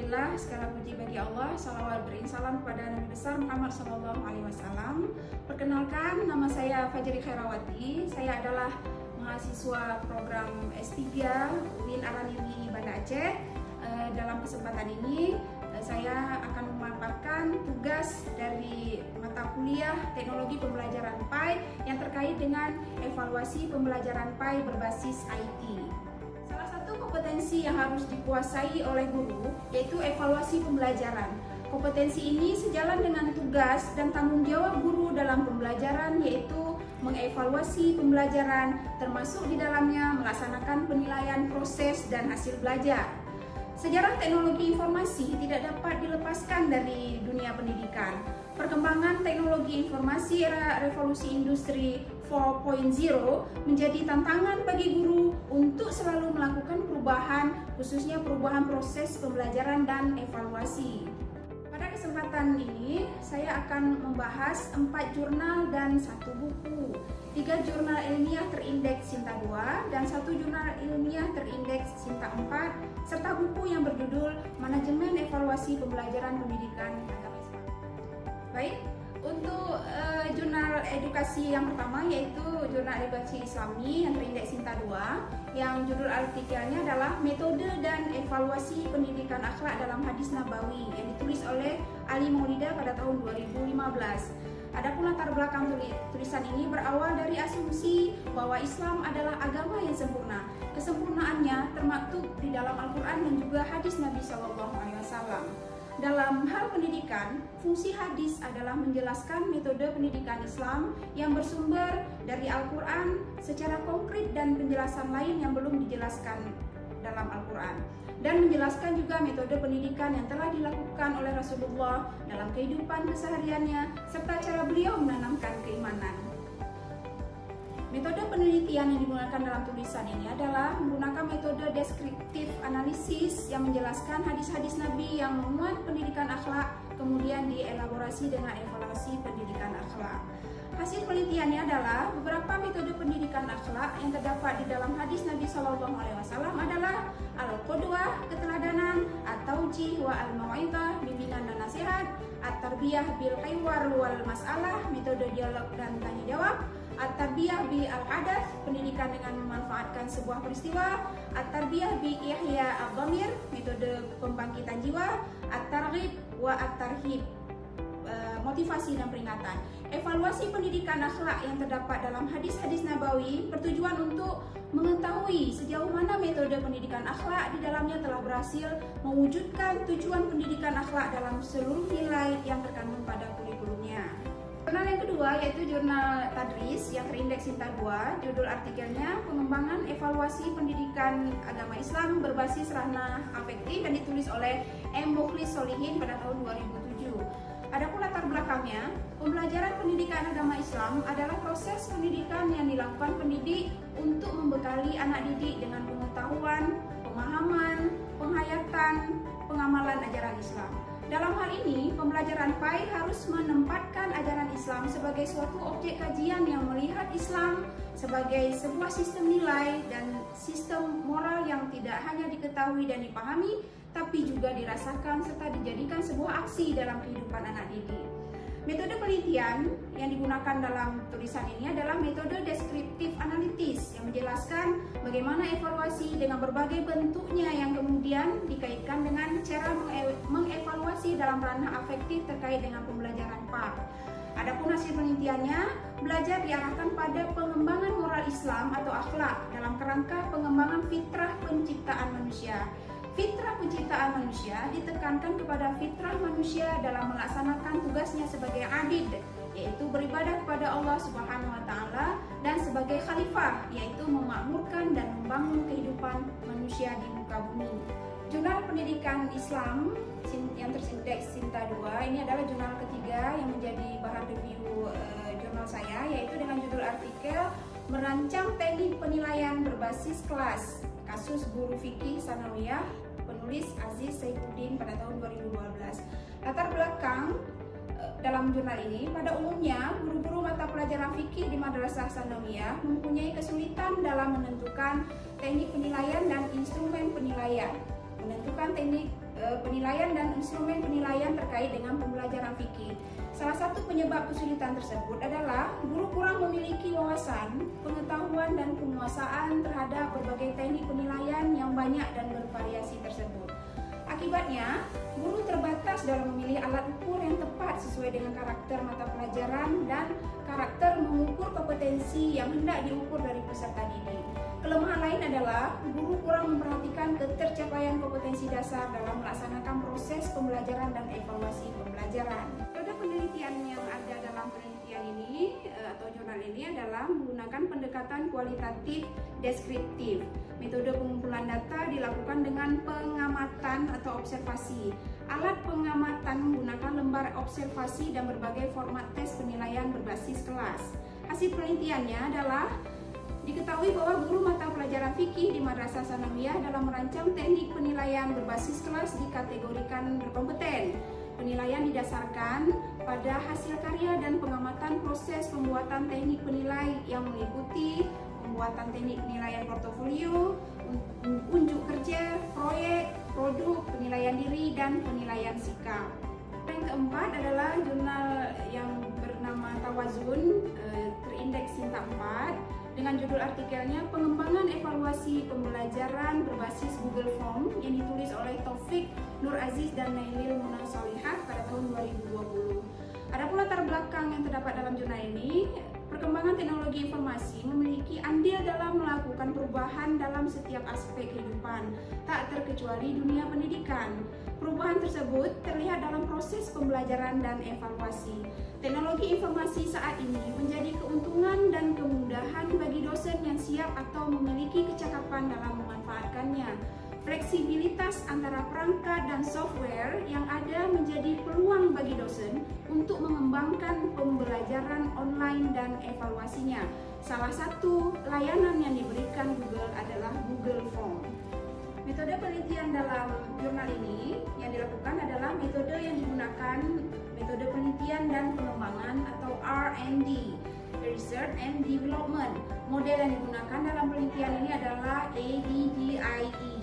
Alhamdulillah, segala puji bagi Allah. Salawat berinsalam kepada Nabi besar Muhammad SAW. Perkenalkan, nama saya Fajri Khairawati. Saya adalah mahasiswa program S3 UIN Araniri Banda Aceh. Dalam kesempatan ini, saya akan memaparkan tugas dari mata kuliah Teknologi Pembelajaran PAI yang terkait dengan evaluasi pembelajaran PAI berbasis IT. Kompetensi yang harus dikuasai oleh guru yaitu evaluasi pembelajaran. Kompetensi ini sejalan dengan tugas dan tanggung jawab guru dalam pembelajaran, yaitu mengevaluasi pembelajaran, termasuk di dalamnya melaksanakan penilaian proses dan hasil belajar. Sejarah teknologi informasi tidak dapat dilepaskan dari dunia pendidikan. Perkembangan teknologi informasi era revolusi industri 4.0 menjadi tantangan bagi guru untuk selalu melakukan perubahan, khususnya perubahan proses pembelajaran dan evaluasi. Pada kesempatan ini, saya akan membahas 4 jurnal dan 1 buku, 3 jurnal ilmiah terindeks Sinta 2 dan 1 jurnal ilmiah terindeks Sinta 4, serta buku yang berjudul Manajemen Evaluasi Pembelajaran Pendidikan Agama Islam. Baik, untuk jurnal edukasi yang pertama yaitu Jurnal Edukasi Islami yang terindeks Sinta 2, yang judul artikelnya adalah Metode dan Evaluasi Pendidikan Akhlak dalam Hadis Nabawi, yang ditulis oleh Ali Maulida pada tahun 2015. Adapun latar belakang tulisan ini berawal dari asumsi bahwa Islam adalah agama yang sempurna. Kesempurnaannya termaktub di dalam Al-Quran dan juga hadis Nabi SAW. Dalam hal pendidikan, fungsi hadis adalah menjelaskan metode pendidikan Islam yang bersumber dari Al-Quran secara konkret dan penjelasan lain yang belum dijelaskan dalam Al-Quran, dan menjelaskan juga metode pendidikan yang telah dilakukan oleh Rasulullah dalam kehidupan kesehariannya serta cara beliau menanamkan keimanan. Metode penelitian yang digunakan dalam tulisan ini adalah menggunakan metode deskriptif analisis yang menjelaskan hadis-hadis Nabi yang memuat pendidikan akhlak, kemudian dielaborasi dengan evaluasi pendidikan akhlak. Hasil penelitiannya adalah beberapa metode pendidikan akhlak yang terdapat di dalam hadis Nabi SAW adalah al-qudwah, keteladanan, at-taujih wa al-mau'izah, bimbingan dan nasihat, at-tarbiyah bil hiwar wal mas'alah, metode dialog dan tanya jawab, at-tarbiyah bi al-hadath, pendidikan dengan memanfaatkan sebuah peristiwa, at-tarbiyah bi ihya ad-dhamir, metode pembangkitan jiwa, at-targhib wa at-tarhib, motivasi dan peringatan. Evaluasi pendidikan akhlak yang terdapat dalam hadis-hadis Nabawi bertujuan untuk mengetahui sejauh mana metode pendidikan akhlak di dalamnya telah berhasil mewujudkan tujuan pendidikan akhlak dalam seluruh nilai yang terkandung pada kurikulumnya. Jurnal yang kedua yaitu Jurnal Tadris yang terindeks Sinta 2. Judul artikelnya Pengembangan Evaluasi Pendidikan Agama Islam Berbasis Ranah Afektif, dan ditulis oleh M. Mukhlis Solihin pada tahun 2007. Adapun latar belakangnya, pembelajaran pendidikan agama Islam adalah proses pendidikan yang dilakukan pendidik untuk membekali anak didik dengan pengetahuan, pemahaman, penghayatan, pengamalan ajaran Islam. Dalam hal ini, pembelajaran PAI harus menempatkan ajaran Islam sebagai suatu objek kajian yang melihat Islam sebagai sebuah sistem nilai dan sistem moral yang tidak hanya diketahui dan dipahami, tapi juga dirasakan serta dijadikan sebuah aksi dalam kehidupan anak didik. Metode penelitian yang digunakan dalam tulisan ini adalah metode deskriptif analitis yang menjelaskan bagaimana evaluasi dengan berbagai bentuknya yang kemudian dikaitkan dengan cara mengevaluasi dalam ranah afektif terkait dengan pembelajaran PAI. Adapun hasil penelitiannya, belajar diarahkan pada pengembangan moral Islam atau akhlak dalam kerangka pengembangan fitrah penciptaan manusia. Fitrah penciptaan manusia ditekankan kepada fitrah manusia dalam melaksanakan tugasnya sebagai abid, yaitu beribadah kepada Allah Subhanahu wa Ta'ala, dan sebagai khalifah, yaitu memakmurkan dan membangun kehidupan manusia di muka bumi. Jurnal Pendidikan Islam yang terindeks Sinta 2 ini adalah jurnal ketiga yang menjadi bahan review jurnal saya, yaitu dengan judul artikel Merancang Teknik Penilaian Berbasis Kelas, Kasus Guru Fikih Sanawiyah, penulis Aziz Saifuddin pada tahun 2012. Latar belakang dalam jurnal ini, pada umumnya guru-guru mata pelajaran fikih di Madrasah Sanawiyah mempunyai kesulitan dalam menentukan teknik penilaian dan instrumen penilaian. Menentukan teknik penilaian dan instrumen penilaian terkait dengan pembelajaran fikih. Salah satu penyebab kesulitan tersebut adalah guru kurang memiliki wawasan, pengetahuan, dan penguasaan terhadap berbagai teknik penilaian yang banyak dan bervariasi tersebut. Akibatnya, guru terbatas dalam memilih alat ukur yang tepat sesuai dengan karakter mata pelajaran dan karakter mengukur kompetensi yang hendak diukur dari peserta didik. Kelemahan lain adalah guru kurang memperhatikan ketercapaian kompetensi dasar dalam melaksanakan proses pembelajaran dan evaluasi pembelajaran. Metode penelitian yang ada dalam penelitian ini atau jurnal ini adalah menggunakan pendekatan kualitatif deskriptif. Metode pengumpulan data dilakukan dengan pengamatan atau observasi. Alat pengamatan menggunakan lembar observasi dan berbagai format tes penilaian berbasis kelas. Hasil penelitiannya adalah diketahui bahwa guru mata pelajaran fikih di Madrasah Sanawiyah dalam merancang teknik penilaian berbasis kelas dikategorikan berkompeten. Penilaian didasarkan pada hasil karya dan pengamatan proses pembuatan teknik penilai yang meliputi pembuatan teknik penilaian portofolio, unjuk kerja, proyek, produk, penilaian diri, dan penilaian sikap. Yang keempat adalah jurnal yang bernama Tawazun, terindeks Sinta 4, dengan judul artikelnya Pengembangan Evaluasi Pembelajaran Berbasis Google Form yang ditulis oleh Taufik Nur Aziz dan Nailil Munah Solihat pada tahun 2020. Adapun latar belakang yang terdapat dalam jurnal ini, perkembangan teknologi informasi memiliki andil dalam melakukan perubahan dalam setiap aspek kehidupan, tak terkecuali dunia pendidikan. Perubahan tersebut terlihat dalam proses pembelajaran dan evaluasi. Teknologi informasi saat ini menjadi keuntungan dan kemudahan bagi dosen yang siap atau memiliki kecakapan dalam memanfaatkannya. Fleksibilitas antara perangkat dan software yang ada menjadi peluang bagi dosen untuk mengembangkan pembelajaran online dan evaluasinya. Salah satu layanan yang diberikan Google adalah Google Form. Metode penelitian dalam jurnal ini yang dilakukan adalah metode yang digunakan metode penelitian dan pengembangan atau R&D, Research and Development. Model yang digunakan dalam penelitian ini adalah ADDIE.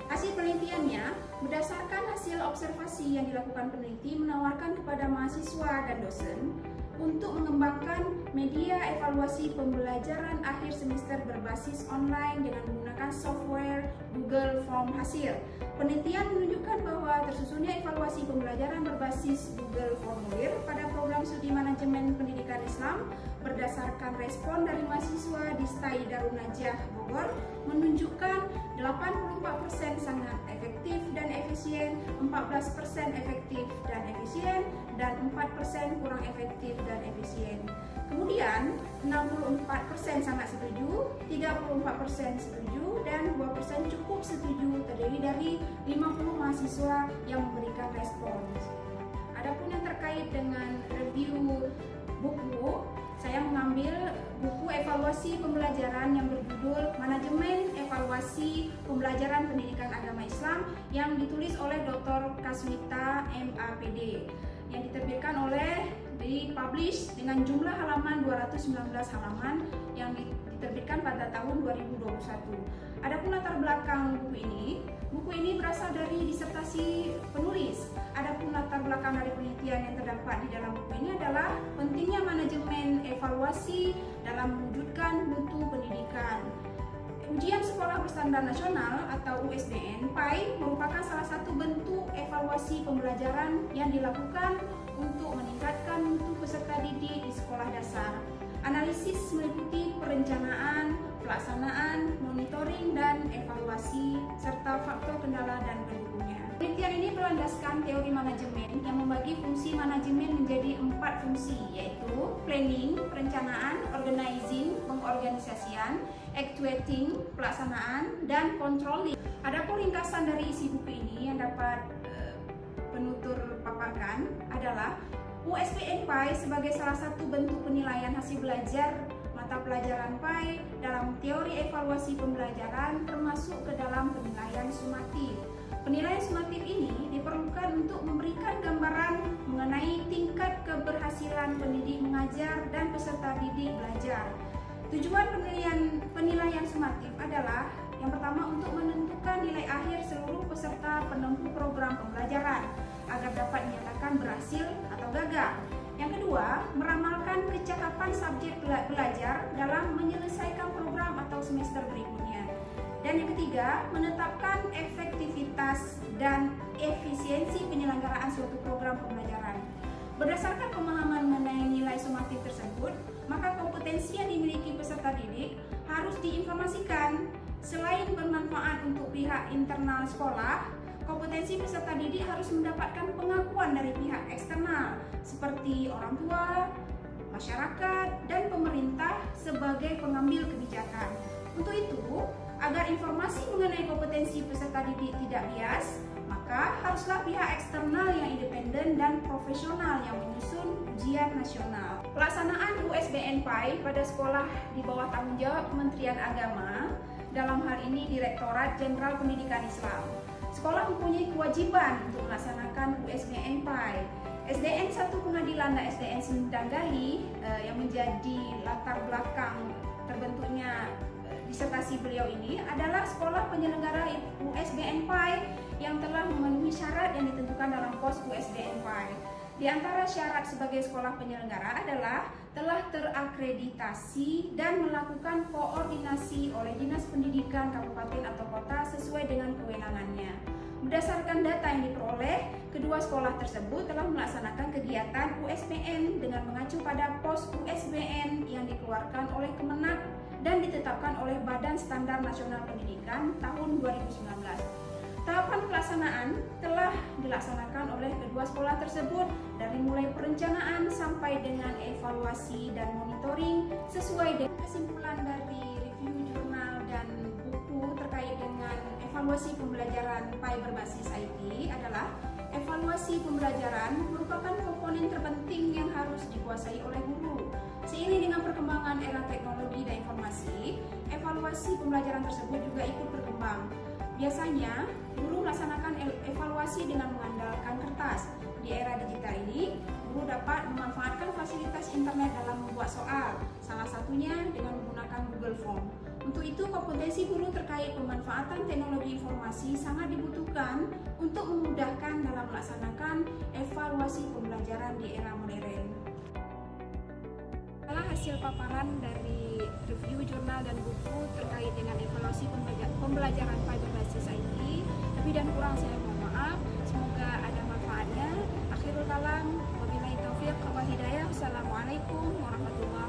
Hasil penelitiannya berdasarkan hasil observasi yang dilakukan peneliti menawarkan kepada mahasiswa dan dosen untuk mengembangkan media evaluasi pembelajaran akhir semester berbasis online dengan menggunakan software Google Form hasil. Penelitian menunjukkan bahwa tersusunnya evaluasi pembelajaran berbasis Google Formulir pada program studi manajemen pendidikan Islam berdasarkan respon dari mahasiswa di STAI Darun Najah Bogor menunjukkan 84% sangat efektif dan efisien, 14% efektif dan efisien, dan 4% kurang efektif dan efisien. Kemudian 64% sangat setuju, 34% setuju, dan 2% cukup setuju, terdiri dari 50 mahasiswa yang memberikan respons. Adapun yang terkait dengan review buku, saya mengambil buku evaluasi pembelajaran yang berjudul Manajemen Evaluasi Pembelajaran Pendidikan Agama Islam yang ditulis oleh Dr. Kaswita MAPD yang diterbitkan oleh dipublish dengan jumlah halaman 219 halaman yang diterbitkan pada tahun 2021. Adapun latar belakang buku ini berasal dari disertasi penulis. Adapun latar belakang dari penelitian yang terdapat di dalam buku ini adalah pentingnya manajemen evaluasi dalam mewujudkan mutu pendidikan. Ujian Sekolah Berstandar Nasional atau USBN PAI merupakan salah satu bentuk evaluasi pembelajaran yang dilakukan untuk meningkatkan mutu peserta didik di sekolah dasar. Analisis meliputi perencanaan, pelaksanaan, monitoring, dan evaluasi, serta faktor kendala dan pendukungnya. Penelitian ini berlandaskan teori manajemen yang membagi fungsi manajemen menjadi 4 fungsi, yaitu planning, perencanaan, organizing, pengorganisasian, actuating, pelaksanaan, dan controlling. Adapun ringkasan dari isi buku ini yang dapat penutur paparkan adalah USBN PAI sebagai salah satu bentuk penilaian hasil belajar mata pelajaran PAI dalam teori evaluasi pembelajaran termasuk ke dalam penilaian sumatif. Penilaian sumatif ini diperlukan untuk memberikan gambaran mengenai tingkat keberhasilan pendidik mengajar dan peserta didik belajar. Tujuan penilaian sumatif adalah Yang pertama, untuk menentukan nilai akhir seluruh peserta penempuh program pembelajaran agar dapat dinyatakan berhasil atau gagal. Yang kedua, meramalkan kecakapan subjek belajar dalam menyelesaikan program atau semester berikutnya. Dan yang ketiga, menetapkan efektivitas dan efisiensi penyelenggaraan suatu program pembelajaran. Berdasarkan pemahaman mengenai nilai sumatif tersebut, maka kompetensi yang dimiliki peserta didik harus diinformasikan. Selain bermanfaat untuk pihak internal sekolah, kompetensi peserta didik harus mendapatkan pengakuan dari pihak eksternal seperti orang tua, masyarakat, dan pemerintah sebagai pengambil kebijakan. Untuk itu, agar informasi mengenai kompetensi peserta didik tidak bias, maka haruslah pihak eksternal yang independen dan profesional yang menyusun ujian nasional. Pelaksanaan USBN PAI pada sekolah di bawah tanggung jawab Kementerian Agama, dalam hal ini Direktorat Jenderal Pendidikan Islam. Sekolah mempunyai kewajiban untuk melaksanakan USBN PAI. SDN 1 Pengadilan dan SDN Sendang Gali yang menjadi latar belakang terbentuknya disertasi beliau ini adalah sekolah penyelenggara USBN PAI yang telah memenuhi syarat yang ditentukan dalam pos USBN PAI. Di antara syarat sebagai sekolah penyelenggara adalah telah terakreditasi dan melakukan koordinasi oleh Dinas Pendidikan Kabupaten atau Kota sesuai dengan kewenangannya. Berdasarkan data yang diperoleh, kedua sekolah tersebut telah melaksanakan kegiatan USBN dengan mengacu pada pos USBN yang dikeluarkan oleh Kemenak dan ditetapkan oleh Badan Standar Nasional Pendidikan tahun 2019. Tahapan pelaksanaan telah dilaksanakan oleh kedua sekolah tersebut dari mulai perencanaan sampai dengan evaluasi dan monitoring sesuai dengan kesimpulan dari review jurnal dan buku terkait dengan evaluasi pembelajaran PAI berbasis IT adalah evaluasi pembelajaran merupakan komponen terpenting yang harus dikuasai oleh guru. Seiring dengan perkembangan era teknologi dan informasi, evaluasi pembelajaran tersebut juga ikut berkembang. Biasanya, guru melaksanakan evaluasi dengan mengandalkan kertas. Di era digital ini, guru dapat memanfaatkan fasilitas internet dalam membuat soal, salah satunya dengan menggunakan Google Form. Untuk itu, kompetensi guru terkait pemanfaatan teknologi informasi sangat dibutuhkan untuk memudahkan dalam melaksanakan evaluasi pembelajaran di era modern. Setelah hasil paparan dari review jurnal dan buku terkait dengan evaluasi pembelajaran PAI berbasis IT, lebih dan kurang saya mohon maaf. Semoga ada manfaatnya. Akhirul kalam, wabillahi taufiq wal hidayah. Wassalamualaikum warahmatullahi wabarakatuh.